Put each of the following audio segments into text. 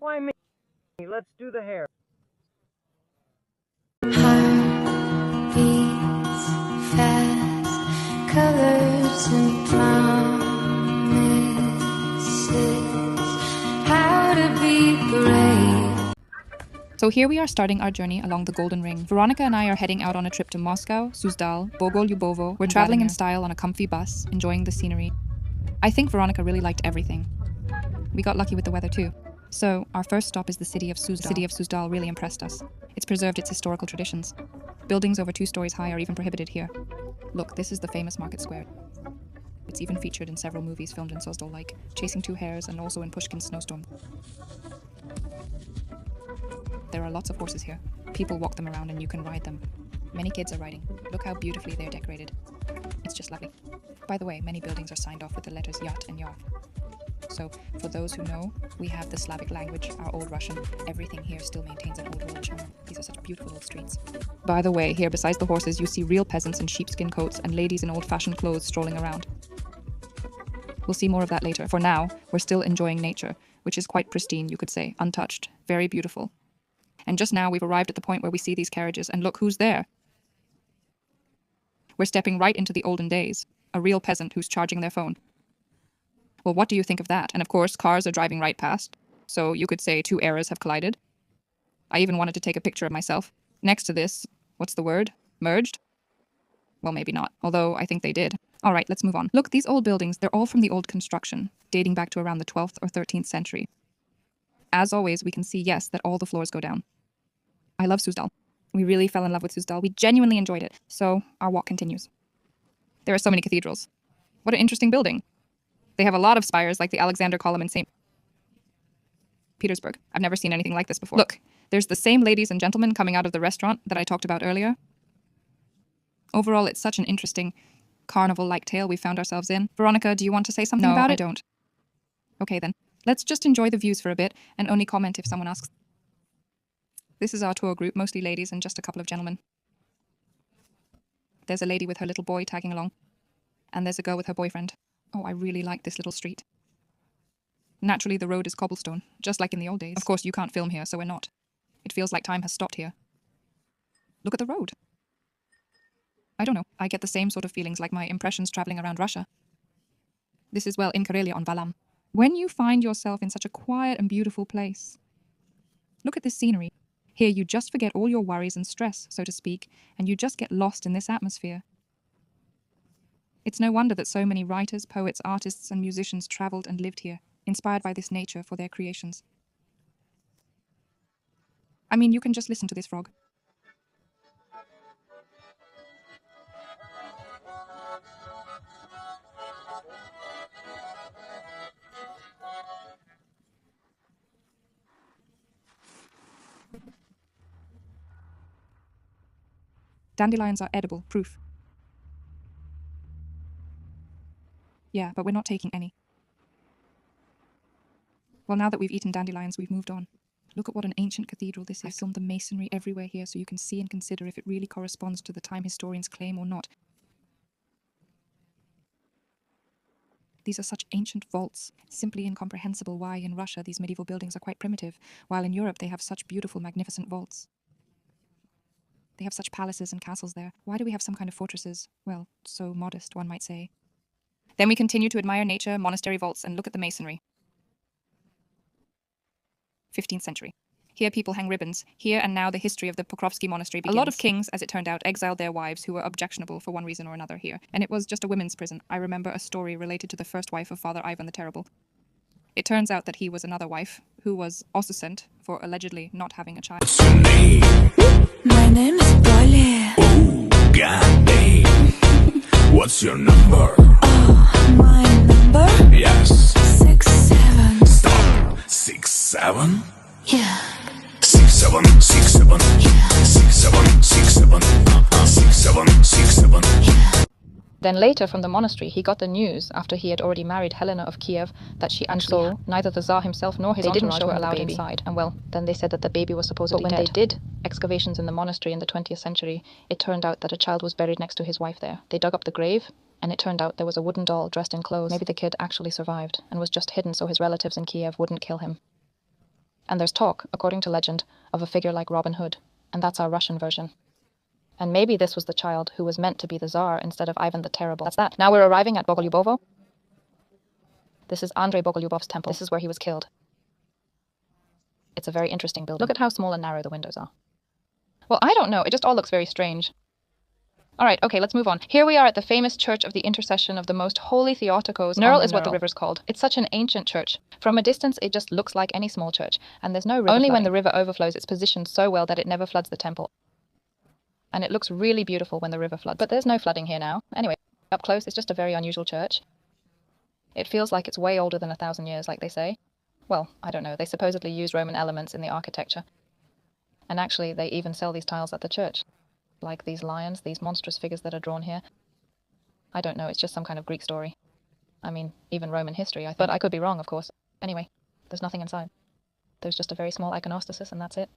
Why me? Let's do the hair. Heart beats fast, colors and promises, how to be brave. So here we are starting our journey along the Golden Ring. Veronika and I are heading out on a trip to Moscow, Suzdal, Bogo-Lyubovo. We're traveling in style on a comfy bus, enjoying the scenery. I think Veronika really liked everything. We got lucky with the weather too. So our first stop is the city of Suzdal. The city of Suzdal really impressed us. It's preserved its historical traditions. Buildings over 2 stories high are even prohibited here. Look, this is the famous market square. It's even featured in several movies filmed in Suzdal, like Chasing 2 Hares and also in Pushkin's Snowstorm. There are lots of horses here. People walk them around and you can ride them. Many kids are riding. Look how beautifully they're decorated. It's just lovely. By the way, many buildings are signed off with the letters Yat and Yar. So, for those who know, we have the Slavic language, our Old Russian. Everything here still maintains an old world charm. These are such beautiful old streets. By the way, here besides the horses, you see real peasants in sheepskin coats and ladies in old-fashioned clothes strolling around. We'll see more of that later. For now, we're still enjoying nature, which is quite pristine, you could say, untouched, very beautiful. And just now we've arrived at the point where we see these carriages, and look who's there. We're stepping right into the olden days. A real peasant who's charging their phone. Well, what do you think of that? And of course, cars are driving right past. So you could say 2 eras have collided. I even wanted to take a picture of myself. Next to this, what's the word? Merged? Well, maybe not, although I think they did. All right, let's move on. Look, these old buildings, they're all from the old construction, dating back to around the 12th or 13th century. As always, we can see, yes, that all the floors go down. I love Suzdal. We really fell in love with Suzdal. We genuinely enjoyed it. So our walk continues. There are so many cathedrals. What an interesting building. They have a lot of spires like the Alexander Column in St. Petersburg. I've never seen anything like this before. Look, there's the same ladies and gentlemen coming out of the restaurant that I talked about earlier. Overall, it's such an interesting carnival-like tale we found ourselves in. Veronika, do you want to say something about it? No, I don't. Okay then. Let's just enjoy the views for a bit and only comment if someone asks. This is our tour group, mostly ladies and just a couple of gentlemen. There's a lady with her little boy tagging along. And there's a girl with her boyfriend. Oh, I really like this little street. Naturally, the road is cobblestone, just like in the old days. Of course, you can't film here, so we're not. It feels like time has stopped here. Look at the road. I don't know, I get the same sort of feelings like my impressions traveling around Russia. This is, well, in Karelia on Valam. When you find yourself in such a quiet and beautiful place, look at this scenery. Here you just forget all your worries and stress, so to speak, and you just get lost in this atmosphere. It's no wonder that so many writers, poets, artists, and musicians traveled and lived here, inspired by this nature for their creations. I mean, you can just listen to this frog. Dandelions are edible, proof. Yeah, but we're not taking any. Well, now that we've eaten dandelions, we've moved on. Look at what an ancient cathedral this is. I filmed the masonry everywhere here so you can see and consider if it really corresponds to the time historians claim or not. These are such ancient vaults. Simply incomprehensible why in Russia these medieval buildings are quite primitive, while in Europe they have such beautiful, magnificent vaults. They have such palaces and castles there. Why do we have some kind of fortresses? Well, so modest, one might say. Then we continue to admire nature, monastery vaults, and look at the masonry. 15th century. Here people hang ribbons. Here and now the history of the Pokrovsky monastery begins. A lot of kings, as it turned out, exiled their wives who were objectionable for one reason or another here. And it was just a women's prison. I remember a story related to the first wife of Father Ivan the Terrible. It turns out that he was another wife, who was also sent for allegedly not having a child. What's your name? My name is Polly. Oh, goddamn. What's your number? Oh, my number? Yes. 67. Stop. 67? Yeah. 67, 67. Yeah. 67, 67. 67, 67. Yeah. Then later from the monastery he got the news, after he had already married Helena of Kiev, that she actually had. Neither the Tsar himself nor his entourage were allowed inside. And well, then they said that the baby was supposedly dead. But when they did excavations in the monastery in the 20th century, it turned out that a child was buried next to his wife there. They dug up the grave, and it turned out there was a wooden doll dressed in clothes. Maybe the kid actually survived, and was just hidden so his relatives in Kiev wouldn't kill him. And there's talk, according to legend, of a figure like Robin Hood, and that's our Russian version. And maybe this was the child who was meant to be the Tsar instead of Ivan the Terrible. That's that. Now we're arriving at Bogolyubovo. This is Andrei Bogolyubov's temple. This is where he was killed. It's a very interesting building. Look at how small and narrow the windows are. Well, I don't know. It just all looks very strange. All right, okay, let's move on. Here we are at the famous Church of the Intercession of the Most Holy Theotokos. Nerl is what the river's called. It's such an ancient church. From a distance, it just looks like any small church, and there's no river Only flooding. When the river overflows, it's positioned so well that it never floods the temple. And it looks really beautiful when the river floods. But there's no flooding here now. Anyway, up close, it's just a very unusual church. It feels like it's way older than 1,000 years, like they say. Well, I don't know. They supposedly use Roman elements in the architecture. And actually, they even sell these tiles at the church. Like these lions, these monstrous figures that are drawn here. I don't know, it's just some kind of Greek story. I mean, even Roman history, I think. But I could be wrong, of course. Anyway, there's nothing inside. There's just a very small iconostasis, and that's it.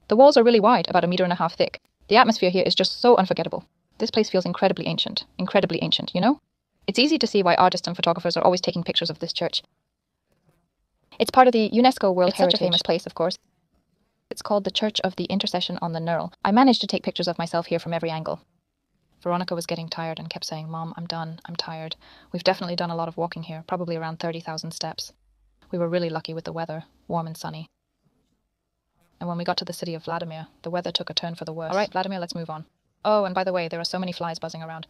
The walls are really wide, about 1.5 meters thick. The atmosphere here is just so unforgettable. This place feels incredibly ancient, you know? It's easy to see why artists and photographers are always taking pictures of this church. It's part of the UNESCO World Heritage. It's such a famous place, of course. It's called the Church of the Intercession on the Nerl. I managed to take pictures of myself here from every angle. Veronika was getting tired and kept saying, "Mom, I'm done. I'm tired." We've definitely done a lot of walking here, probably around 30,000 steps. We were really lucky with the weather, warm and sunny. And when we got to the city of Vladimir, the weather took a turn for the worse. All right, Vladimir, let's move on. Oh, and by the way, there are so many flies buzzing around.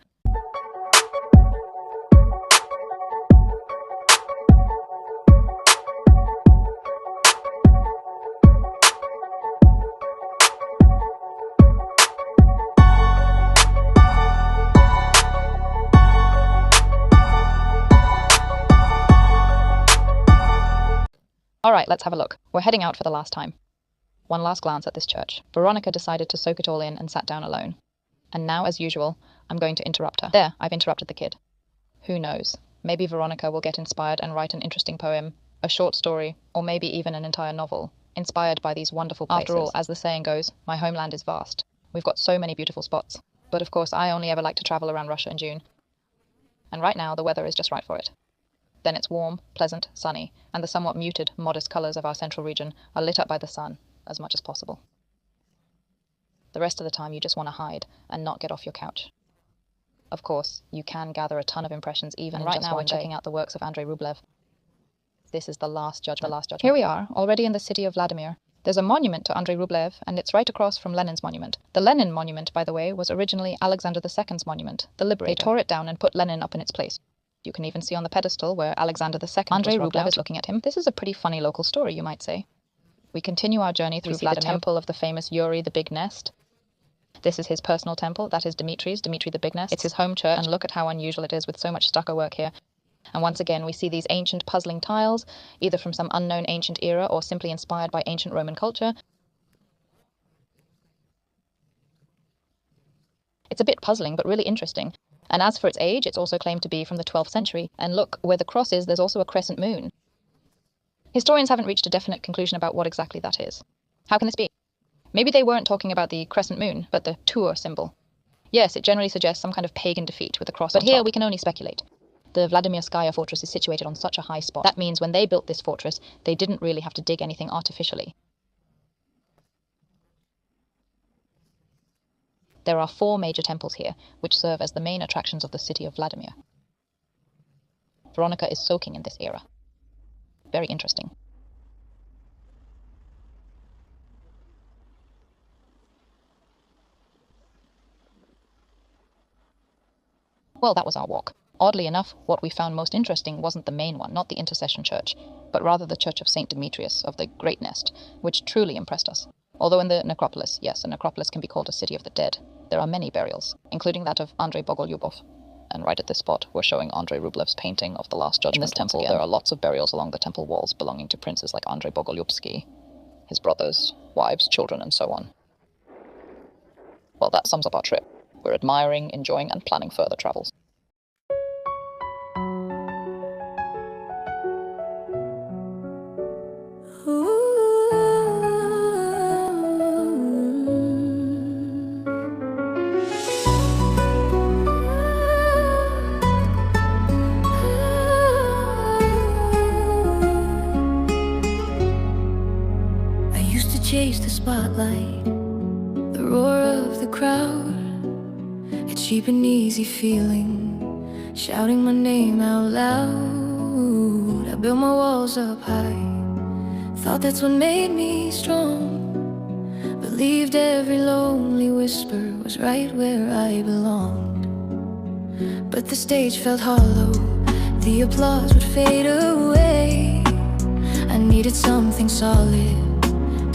All right, let's have a look. We're heading out for the last time. One last glance at this church. Veronika decided to soak it all in and sat down alone. And now, as usual, I'm going to interrupt her. There, I've interrupted the kid. Who knows? Maybe Veronika will get inspired and write an interesting poem, a short story, or maybe even an entire novel, inspired by these wonderful places. After all, as the saying goes, my homeland is vast. We've got so many beautiful spots. But of course, I only ever like to travel around Russia in June. And right now, the weather is just right for it. Then it's warm, pleasant, sunny, and the somewhat muted, modest colours of our central region are lit up by the sun as much as possible. The rest of the time you just want to hide and not get off your couch. Of course, you can gather a ton of impressions even right now when checking out the works of Andrei Rublev. This is the Last Judgment. Here we are, already in the city of Vladimir. There's a monument to Andrei Rublev, and it's right across from Lenin's monument. The Lenin monument, by the way, was originally Alexander II's monument, the Liberator. They tore it down and put Lenin up in its place. You can even see on the pedestal where Alexander II Andrei Rublev is looking at him. This is a pretty funny local story, you might say. We continue our journey through the temple of the famous Yuri the Big Nest. This is his personal temple. That is Dmitry the Big Nest. It's his home church, and look at how unusual it is with so much stucco work here. And once again, we see these ancient puzzling tiles, either from some unknown ancient era or simply inspired by ancient Roman culture. It's a bit puzzling, but really interesting. And as for its age, it's also claimed to be from the 12th century. And look, where the cross is, there's also a crescent moon. Historians haven't reached a definite conclusion about what exactly that is. How can this be? Maybe they weren't talking about the crescent moon, but the Tur symbol. Yes, it generally suggests some kind of pagan defeat with a cross on top. But here we can only speculate. The Vladimirskaya fortress is situated on such a high spot. That means when they built this fortress, they didn't really have to dig anything artificially. There are 4 major temples here, which serve as the main attractions of the city of Vladimir. Veronika is soaking in this era. Very interesting. Well, that was our walk. Oddly enough, what we found most interesting wasn't the main one, not the Intercession Church, but rather the Church of St. Demetrius of the Great Nest, which truly impressed us. Although in the necropolis, yes, a necropolis can be called a city of the dead, there are many burials, including that of Andrei Bogolyubov. And right at this spot, we're showing Andrei Rublev's painting of the Last Judgment. In this temple, there are lots of burials along the temple walls belonging to princes like Andrei Bogolyubsky, his brothers, wives, children, and so on. Well, that sums up our trip. We're admiring, enjoying, and planning further travels. chase the spotlight, the roar of the crowd. It's cheap and easy feeling, shouting my name out loud. I built my walls up high, thought that's what made me strong. Believed every lonely whisper was right where I belonged. But the stage felt hollow, the applause would fade away. I needed something solid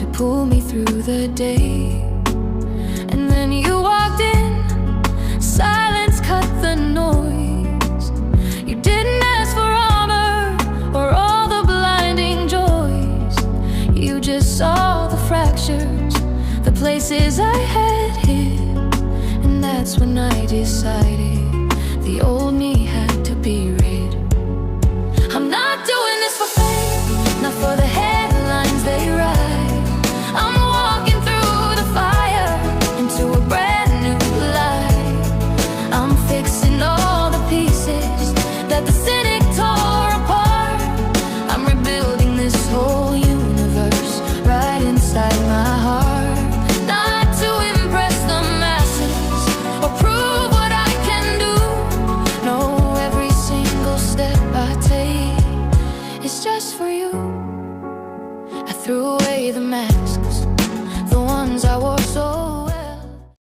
to pull me through the day. And then you walked in, silence cut the noise. You didn't ask for armor or all the blinding joys. You just saw the fractures, the places I had hid. And that's when I decided the old me had to be right.